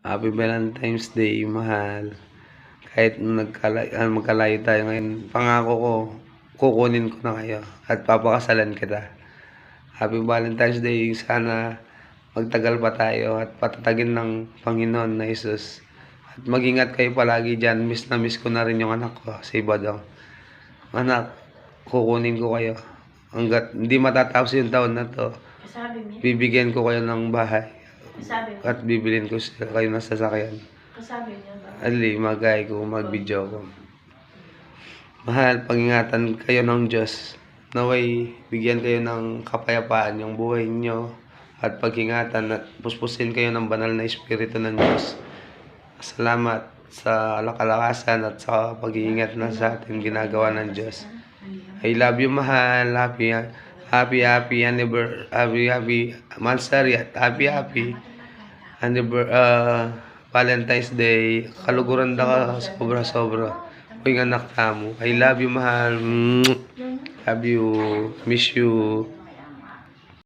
Happy Valentine's Day, mahal. Kahit magkalayo tayo ngayon, pangako ko, kukunin ko na kayo at papakasalan kita. Happy Valentine's Day. Sana magtagal pa tayo at patatagin ng Panginoon na Jesus. At mag-ingat kayo palagi dyan. Miss na miss ko na rin yung anak ko, si Badong. Anak, kukunin ko kayo. Hanggat hindi matatapos yung taon na to, bibigyan ko kayo ng bahay. At bibilin ko kayo ng sasakyan. Ali, magay ko, mag-video ko. Mahal, pag-ingatan kayo ng Diyos. Naway, bigyan kayo ng kapayapaan yung buhay niyo. At pag-ingatan at puspusin kayo ng banal na Espiritu ng Diyos. Salamat sa kalakasan at sa pag-iingat na sa atin ginagawa ng Diyos. I love you, mahal. Happy anniversary at happy Valentine's Day. Kaluguran ka sobra-sobra. Uy, anak mo. I love you, mahal. Love you. Miss you.